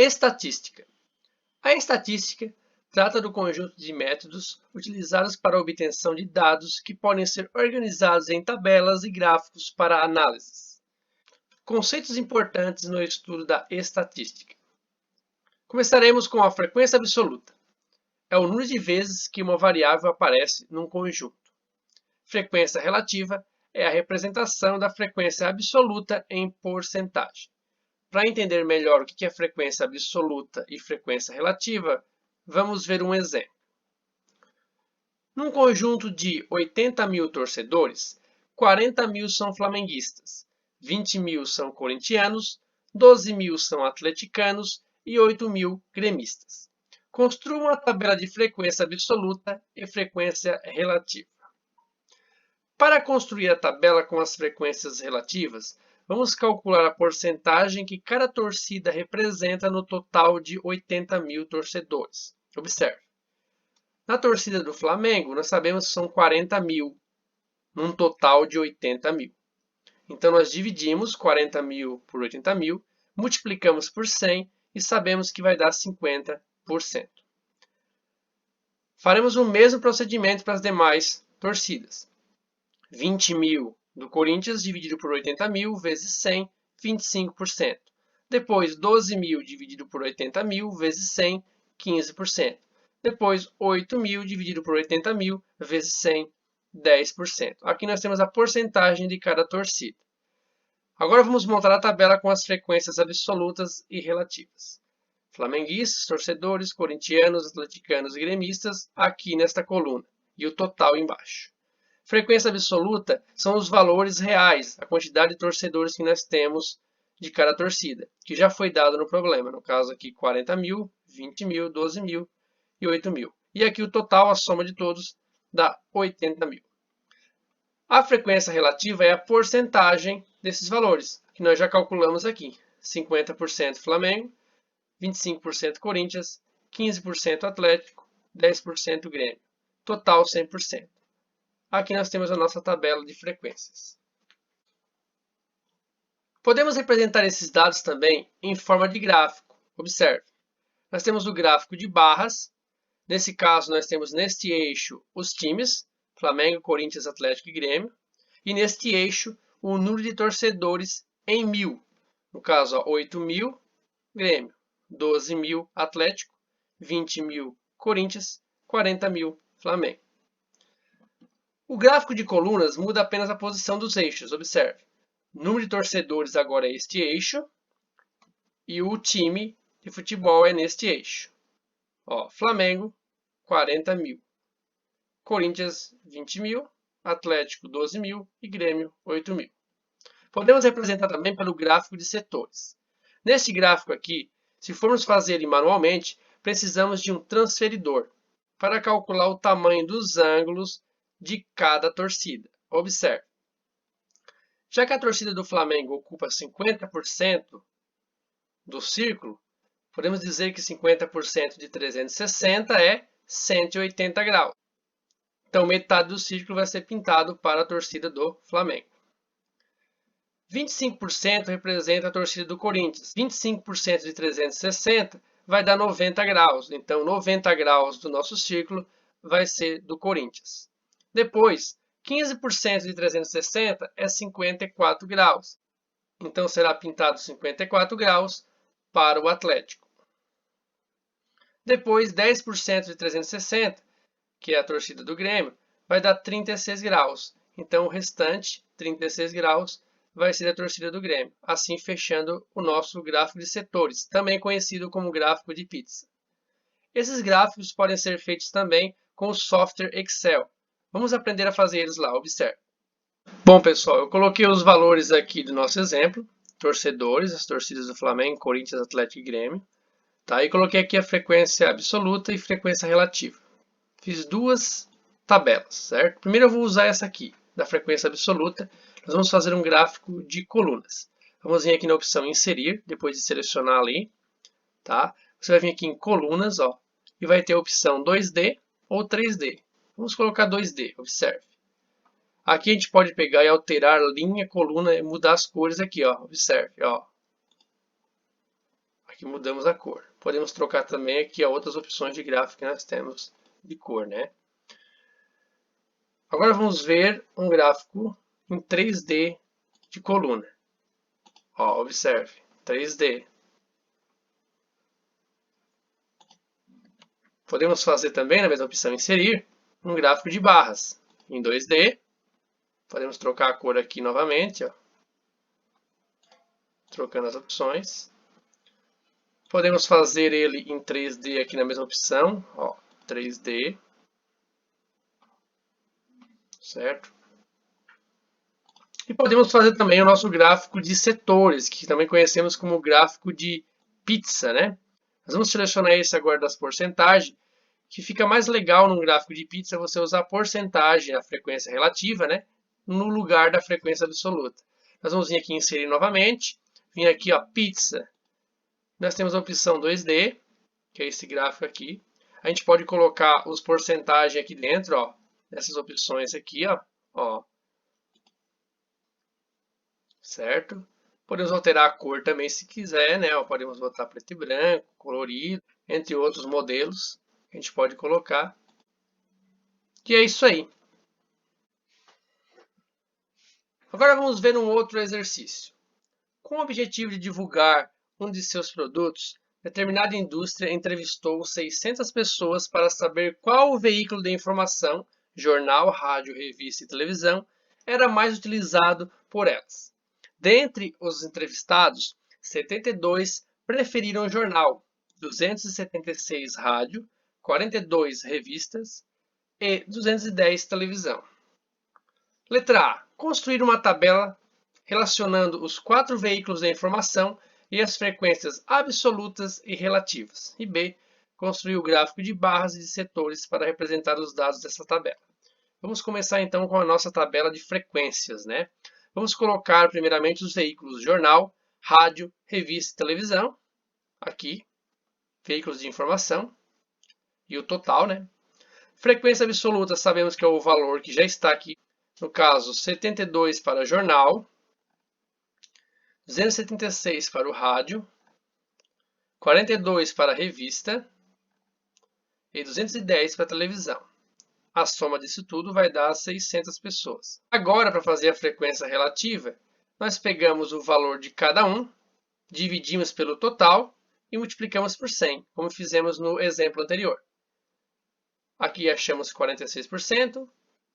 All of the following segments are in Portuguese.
Estatística. A estatística trata do conjunto de métodos utilizados para a obtenção de dados que podem ser organizados em tabelas e gráficos para análise. Conceitos importantes no estudo da estatística. Começaremos com a frequência absoluta. É o número de vezes que uma variável aparece num conjunto. Frequência relativa é a representação da frequência absoluta em porcentagem. Para entender melhor o que é frequência absoluta e frequência relativa, vamos ver um exemplo. Num conjunto de 80 mil torcedores, 40 mil são flamenguistas, 20 mil são corintianos, 12 mil são atleticanos e 8 mil gremistas. Construa uma tabela de frequência absoluta e frequência relativa. Para construir a tabela com as frequências relativas, vamos calcular a porcentagem que cada torcida representa no total de 80 mil torcedores. Observe. Na torcida do Flamengo, nós sabemos que são 40 mil, num total de 80 mil. Então, nós dividimos 40 mil por 80 mil, multiplicamos por 100 e sabemos que vai dar 50%. Faremos o mesmo procedimento para as demais torcidas. 20 mil do Corinthians dividido por 80 mil vezes 100, 25%. Depois, 12 mil dividido por 80 mil vezes 100, 15%. Depois, 8 mil dividido por 80 mil vezes 100, 10%. Aqui nós temos a porcentagem de cada torcida. Agora vamos montar a tabela com as frequências absolutas e relativas. Flamenguistas, torcedores, corintianos, atleticanos e gremistas aqui nesta coluna. E o total embaixo. Frequência absoluta são os valores reais, a quantidade de torcedores que nós temos de cada torcida, que já foi dado no problema. No caso aqui, 40 mil, 20 mil, 12 mil e 8 mil. E aqui o total, a soma de todos, dá 80 mil. A frequência relativa é a porcentagem desses valores, que nós já calculamos aqui. 50% Flamengo, 25% Corinthians, 15% Atlético, 10% Grêmio. Total 100%. Aqui nós temos a nossa tabela de frequências. Podemos representar esses dados também em forma de gráfico. Observe. Nós temos o gráfico de barras. Nesse caso, nós temos neste eixo os times, Flamengo, Corinthians, Atlético e Grêmio. E neste eixo, o número de torcedores em mil. No caso, 8 mil, Grêmio. 12 mil, Atlético. 20 mil, Corinthians. 40 mil, Flamengo. O gráfico de colunas muda apenas a posição dos eixos. Observe. O número de torcedores agora é este eixo. E o time de futebol é neste eixo. Ó, Flamengo, 40 mil. Corinthians, 20 mil. Atlético, 12 mil. E Grêmio, 8 mil. Podemos representar também pelo gráfico de setores. Neste gráfico aqui, se formos fazer ele manualmente, precisamos de um transferidor para calcular o tamanho dos ângulos de cada torcida. Observe. Já que a torcida do Flamengo ocupa 50% do círculo, podemos dizer que 50% de 360 é 180 graus. Então, metade do círculo vai ser pintado para a torcida do Flamengo. 25% representa a torcida do Corinthians. 25% de 360 vai dar 90 graus. Então, 90 graus do nosso círculo vai ser do Corinthians. Depois, 15% de 360 é 54 graus. Então, será pintado 54 graus para o Atlético. Depois, 10% de 360, que é a torcida do Grêmio, vai dar 36 graus. Então, o restante, 36 graus, vai ser a torcida do Grêmio. Assim, fechando o nosso gráfico de setores, também conhecido como gráfico de pizza. Esses gráficos podem ser feitos também com o software Excel. Vamos aprender a fazer eles lá, observe. Bom, pessoal, eu coloquei os valores aqui do nosso exemplo. Torcedores, as torcidas do Flamengo, Corinthians, Atlético e Grêmio. Tá? E coloquei aqui a frequência absoluta e frequência relativa. Fiz duas tabelas, certo? Primeiro eu vou usar essa aqui, da frequência absoluta. Nós vamos fazer um gráfico de colunas. Vamos vir aqui na opção inserir, depois de selecionar ali. Tá? Você vai vir aqui em colunas, ó, e vai ter a opção 2D ou 3D. Vamos colocar 2D, observe. Aqui a gente pode pegar e alterar linha, coluna e mudar as cores aqui, ó. Observe, ó. Aqui mudamos a cor. Podemos trocar também aqui outras opções de gráfico que nós temos de cor, né? Agora vamos ver um gráfico em 3D de coluna. Ó, observe, 3D. Podemos fazer também, na mesma opção inserir, um gráfico de barras em 2D. Podemos trocar a cor aqui novamente, ó. Trocando as opções. Podemos fazer ele em 3D aqui na mesma opção, ó, 3D. Certo? E podemos fazer também o nosso gráfico de setores, que também conhecemos como gráfico de pizza, né? Nós vamos selecionar esse agora das porcentagens, que fica mais legal num gráfico de pizza você usar a porcentagem, a frequência relativa, né? No lugar da frequência absoluta. Nós vamos vir aqui em inserir novamente, vir aqui, ó, pizza. Nós temos a opção 2D, que é esse gráfico aqui. A gente pode colocar os porcentagens aqui dentro, ó, nessas opções aqui, ó. Certo? Podemos alterar a cor também se quiser, né? Podemos botar preto e branco, colorido, entre outros modelos que a gente pode colocar. E é isso aí. Agora vamos ver um outro exercício. Com o objetivo de divulgar um de seus produtos, determinada indústria entrevistou 600 pessoas para saber qual o veículo de informação, jornal, rádio, revista e televisão, era mais utilizado por elas. Dentre os entrevistados, 72 preferiram o jornal, 276 rádio, 42 revistas e 210 televisão. Letra A. Construir uma tabela relacionando os 4 veículos de informação e as frequências absolutas e relativas. E B. Construir o gráfico de barras e de setores para representar os dados dessa tabela. Vamos começar então com a nossa tabela de frequências, né? Vamos colocar primeiramente os veículos jornal, rádio, revista e televisão. Aqui, veículos de informação. E o total, né? Frequência absoluta, sabemos que é o valor que já está aqui. No caso, 72 para jornal, 276 para o rádio, 42 para a revista e 210 para a televisão. A soma disso tudo vai dar 600 pessoas. Agora, para fazer a frequência relativa, nós pegamos o valor de cada um, dividimos pelo total e multiplicamos por 100, como fizemos no exemplo anterior. Aqui achamos 46%,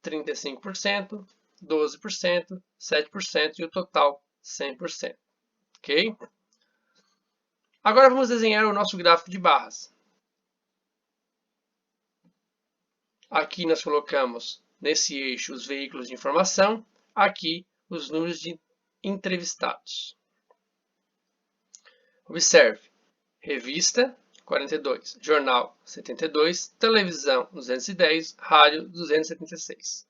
35%, 12%, 7% e o total 100%. Ok? Agora vamos desenhar o nosso gráfico de barras. Aqui nós colocamos nesse eixo os veículos de informação, aqui os números de entrevistados. Observe, revista 42, jornal 72, televisão 210, rádio 276.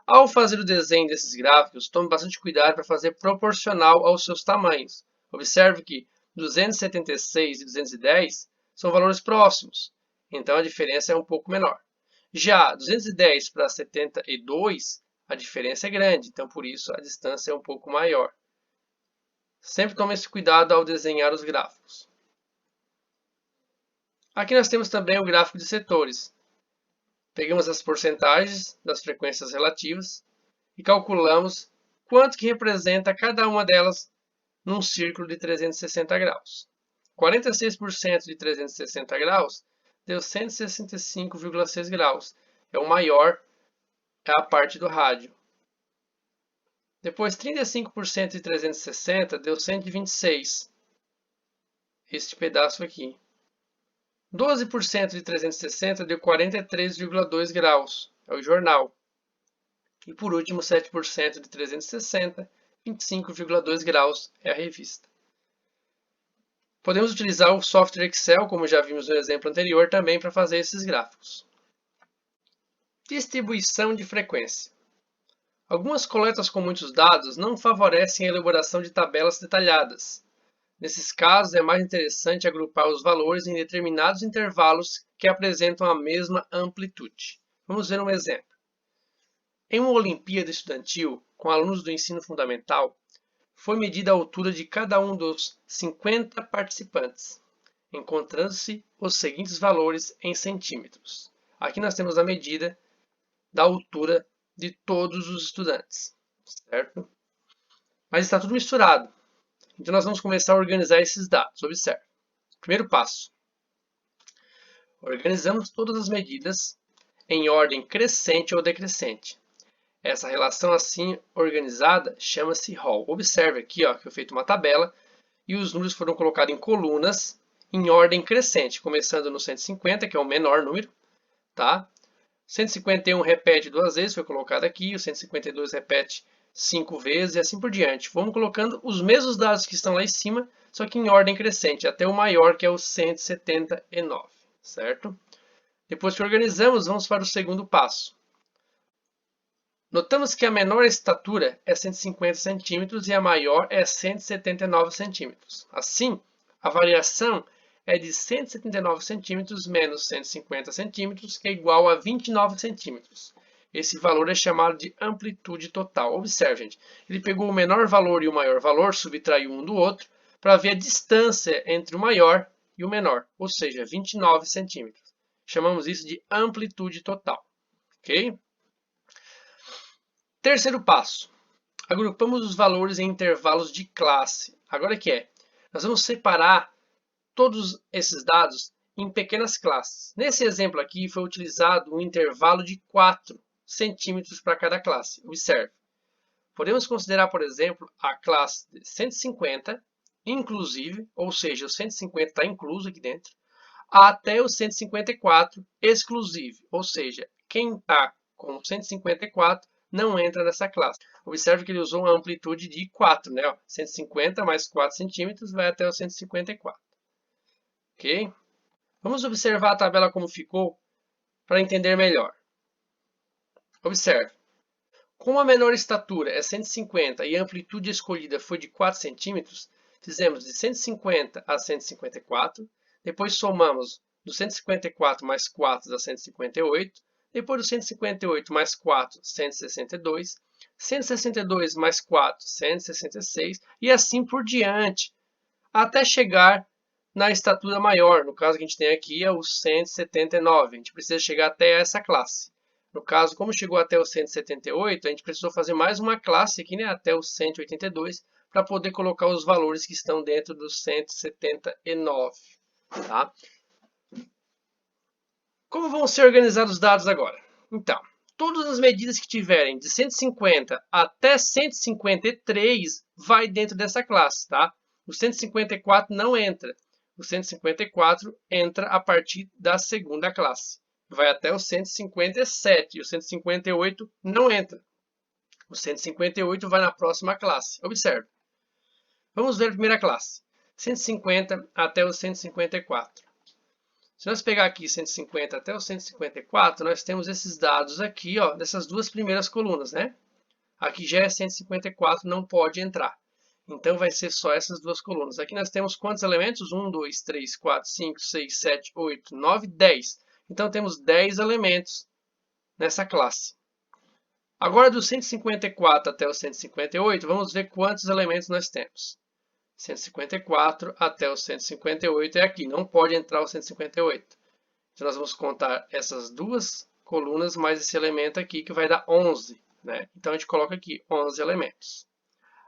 Ao fazer o desenho desses gráficos, tome bastante cuidado para fazer proporcional aos seus tamanhos. Observe que 276 e 210 são valores próximos, então a diferença é um pouco menor. Já 210 para 72, a diferença é grande, então por isso a distância é um pouco maior. Sempre tome esse cuidado ao desenhar os gráficos. Aqui nós temos também o gráfico de setores. Pegamos as porcentagens das frequências relativas e calculamos quanto que representa cada uma delas num círculo de 360 graus. 46% de 360 graus deu 165,6 graus. É o maior, é a parte do rádio. Depois, 35% de 360 deu 126. Este pedaço aqui. 12% de 360 deu 43,2 graus. É o jornal. E por último, 7% de 360, 25,2 graus é a revista. Podemos utilizar o software Excel, como já vimos no exemplo anterior, também para fazer esses gráficos. Distribuição de frequência. Algumas coletas com muitos dados não favorecem a elaboração de tabelas detalhadas. Nesses casos, é mais interessante agrupar os valores em determinados intervalos que apresentam a mesma amplitude. Vamos ver um exemplo. Em uma Olimpíada Estudantil, com alunos do ensino fundamental, foi medida a altura de cada um dos 50 participantes, encontrando-se os seguintes valores em centímetros. Aqui nós temos a medida da altura de todos os estudantes, certo? Mas está tudo misturado. Então nós vamos começar a organizar esses dados. Observe. Primeiro passo. Organizamos todas as medidas em ordem crescente ou decrescente. Essa relação assim organizada chama-se rol. Observe aqui ó, que eu feito uma tabela e os números foram colocados em colunas em ordem crescente, começando no 150, que é o menor número, tá? 151 repete 2 vezes, foi colocado aqui, o 152 repete 5 vezes e assim por diante. Vamos colocando os mesmos dados que estão lá em cima, só que em ordem crescente, até o maior, que é o 179, certo? Depois que organizamos, vamos para o segundo passo. Notamos que a menor estatura é 150 centímetros e a maior é 179 centímetros. Assim, a variação é de 179 centímetros menos 150 centímetros, que é igual a 29 centímetros. Esse valor é chamado de amplitude total. Observe, gente, ele pegou o menor valor e o maior valor, subtraiu um do outro, para ver a distância entre o maior e o menor, ou seja, 29 centímetros. Chamamos isso de amplitude total. Ok? Terceiro passo. Agrupamos os valores em intervalos de classe. Agora que é? Nós vamos separar todos esses dados em pequenas classes. Nesse exemplo aqui foi utilizado um intervalo de 4 centímetros para cada classe. Observe. Podemos considerar, por exemplo, a classe de 150, inclusive, ou seja, o 150 está incluso aqui dentro, até o 154 exclusive, ou seja, quem está com 154 não entra nessa classe. Observe que ele usou uma amplitude de 4, né? 150 mais 4 centímetros vai até o 154. Ok? Vamos observar a tabela como ficou para entender melhor. Observe. Como a menor estatura é 150 e a amplitude escolhida foi de 4 centímetros, fizemos de 150 a 154, depois somamos do 154 mais 4 dá 158, depois do 158 mais 4, 162, 162 mais 4, 166 e assim por diante, até chegar na estatura maior. No caso que a gente tem aqui é o 179, a gente precisa chegar até essa classe. No caso, como chegou até o 178, a gente precisou fazer mais uma classe aqui, né, até o 182, para poder colocar os valores que estão dentro do 179. Tá? Como vão ser organizados os dados agora? Então, todas as medidas que tiverem de 150 até 153 vai dentro dessa classe, tá? O 154 não entra. O 154 entra a partir da segunda classe. Vai até o 157 e o 158 não entra. O 158 vai na próxima classe. Observe. Vamos ver a primeira classe. 150 até o 154. Se nós pegar aqui 150 até o 154, nós temos esses dados aqui, ó, dessas duas primeiras colunas, né? Aqui já é 154, não pode entrar. Então vai ser só essas duas colunas. Aqui nós temos quantos elementos? 1, 2, 3, 4, 5, 6, 7, 8, 9, 10. Então temos 10 elementos nessa classe. Agora do 154 até o 158, vamos ver quantos elementos nós temos. 154 até o 158 é aqui, não pode entrar o 158. Então nós vamos contar essas duas colunas mais esse elemento aqui, que vai dar 11. Né? Então a gente coloca aqui 11 elementos.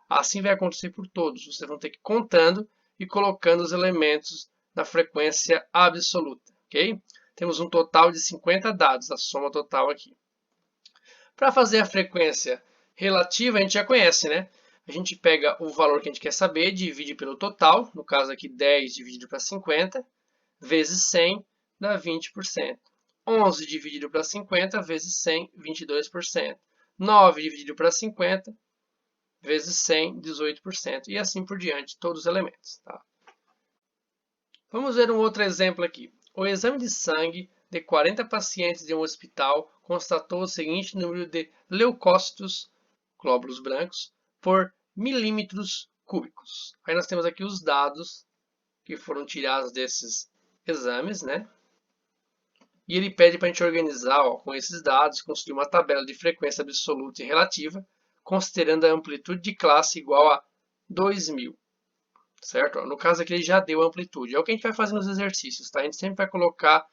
Assim vai acontecer por todos. Vocês vão ter que ir contando e colocando os elementos na frequência absoluta. Okay? Temos um total de 50 dados, a soma total aqui. Para fazer a frequência relativa, a gente já conhece, né? A gente pega o valor que a gente quer saber, divide pelo total, no caso aqui 10 dividido para 50, vezes 100, dá 20%. 11 dividido para 50, vezes 100, 22%. 9 dividido para 50, vezes 100, 18%. E assim por diante, todos os elementos. Tá? Vamos ver um outro exemplo aqui. O exame de sangue de 40 pacientes de um hospital constatou o seguinte número de leucócitos, glóbulos brancos, por milímetros cúbicos. Aí nós temos aqui os dados que foram tirados desses exames, né? E ele pede para a gente organizar com esses dados, construir uma tabela de frequência absoluta e relativa, considerando a amplitude de classe igual a 2.000, certo? No caso aqui ele já deu a amplitude. É o que a gente vai fazer nos exercícios, tá? A gente sempre vai colocar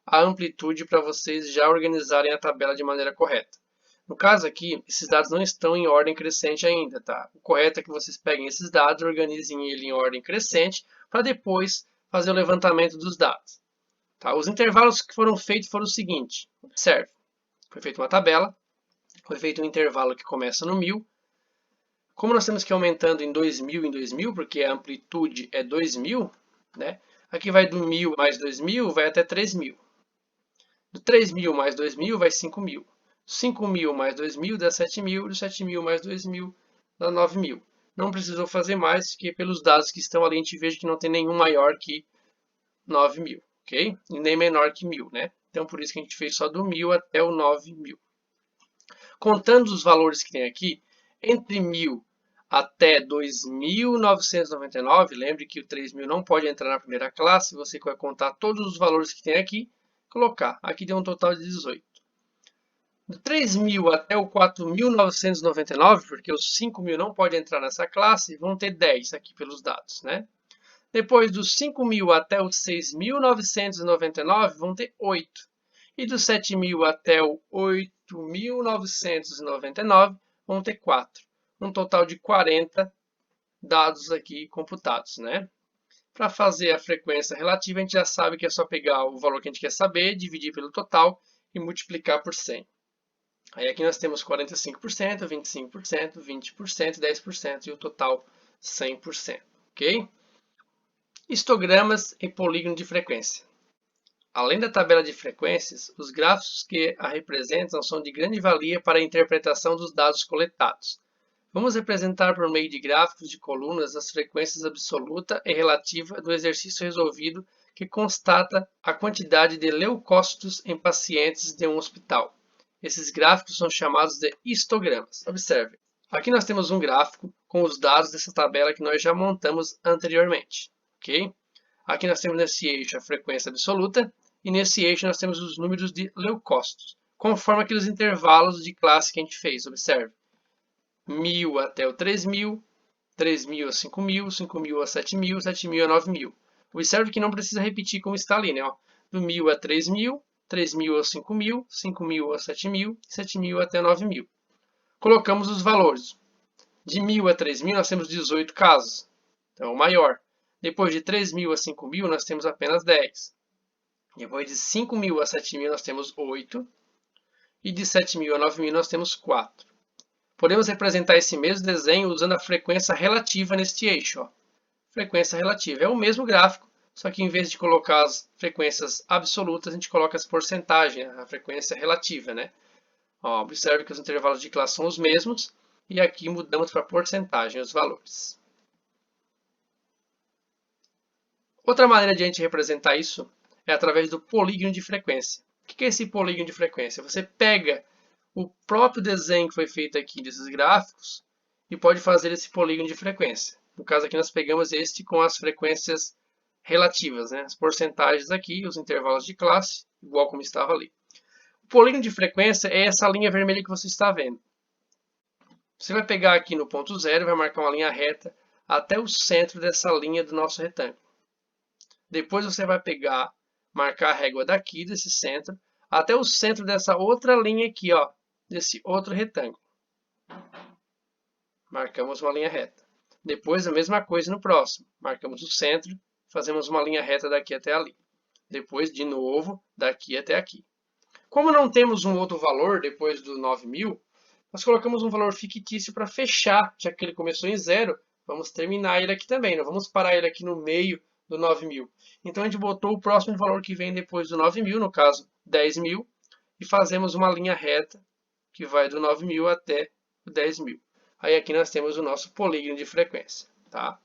a amplitude para vocês já organizarem a tabela de maneira correta. No caso aqui, esses dados não estão em ordem crescente ainda, tá? O correto é que vocês peguem esses dados, organizem ele em ordem crescente, para depois fazer o levantamento dos dados. Tá? Os intervalos que foram feitos foram o seguinte, observe. Foi feita uma tabela, foi feito um intervalo que começa no 1.000. Como nós temos que ir aumentando em 2.000 em 2.000, porque a amplitude é 2.000, né? Aqui vai do 1.000 mais 2.000, vai até 3.000. Do 3.000 mais 2.000 vai 5.000. 5.000 mais 2.000 dá 7.000. Do 7.000 mais 2.000 dá 9.000. Não precisou fazer mais, porque pelos dados que estão ali a gente veja que não tem nenhum maior que 9.000, ok? E nem menor que 1.000, né? Então por isso que a gente fez só do 1.000 até o 9.000. Contando os valores que tem aqui, entre 1.000 até 2.999, lembre que o 3.000 não pode entrar na primeira classe, você vai contar todos os valores que tem aqui, colocar. Aqui deu um total de 18. Do 3.000 até o 4.999, porque os 5.000 não pode entrar nessa classe, vão ter 10 aqui pelos dados, né? Depois dos 5.000 até os 6.999, vão ter 8. E dos 7.000 até o 8.999, vão ter 4. Um total de 40 dados aqui computados, né? Para fazer a frequência relativa, a gente já sabe que é só pegar o valor que a gente quer saber, dividir pelo total e multiplicar por 100. Aí aqui nós temos 45%, 25%, 20%, 10% e o total 100%, ok? Histogramas e polígono de frequência. Além da tabela de frequências, os gráficos que a representam são de grande valia para a interpretação dos dados coletados. Vamos representar por meio de gráficos de colunas as frequências absoluta e relativa do exercício resolvido que constata a quantidade de leucócitos em pacientes de um hospital. Esses gráficos são chamados de histogramas. Observe, aqui nós temos um gráfico com os dados dessa tabela que nós já montamos anteriormente. Okay? Aqui nós temos nesse eixo a frequência absoluta e nesse eixo nós temos os números de leucócitos, conforme aqueles intervalos de classe que a gente fez. Observe, 1.000 até o 3.000, 3.000 a 5.000, 5.000 a 7.000, 7.000 a 9.000. Observe que não precisa repetir como está ali, né? Do 1.000 a 3.000, 3.000 a 5.000, 5.000 a 7.000, 7.000 até 9.000. Colocamos os valores. De 1.000 a 3.000 nós temos 18 casos, então é o maior. Depois de 3.000 a 5.000 nós temos apenas 10. Depois de 5.000 a 7.000 nós temos 8. E de 7.000 a 9.000 nós temos 4. Podemos representar esse mesmo desenho usando a frequência relativa neste eixo. Ó. Frequência relativa é o mesmo gráfico, só que em vez de colocar as frequências absolutas, a gente coloca as porcentagens, a frequência relativa, né? Ó, observe que os intervalos de classe são os mesmos, e aqui mudamos para porcentagem os valores. Outra maneira de a gente representar isso é através do polígono de frequência. O que é esse polígono de frequência? Você pega o próprio desenho que foi feito aqui desses gráficos e pode fazer esse polígono de frequência. No caso aqui nós pegamos este com as frequências relativas, né? As porcentagens aqui, os intervalos de classe, igual como estava ali. O polígono de frequência é essa linha vermelha que você está vendo. Você vai pegar aqui no ponto zero e vai marcar uma linha reta até o centro dessa linha do nosso retângulo. Depois você vai pegar, marcar a régua daqui, desse centro, até o centro dessa outra linha aqui, ó, desse outro retângulo. Marcamos uma linha reta. Depois a mesma coisa no próximo. Marcamos o centro, fazemos uma linha reta daqui até ali. Depois, de novo, daqui até aqui. Como não temos um outro valor depois do 9.000, nós colocamos um valor fictício para fechar, já que ele começou em 0, vamos terminar ele aqui também, não vamos parar ele aqui no meio do 9.000. Então a gente botou o próximo valor que vem depois do 9.000, no caso 10.000, e fazemos uma linha reta que vai do 9.000 até o 10.000. Aí aqui nós temos o nosso polígono de frequência, tá?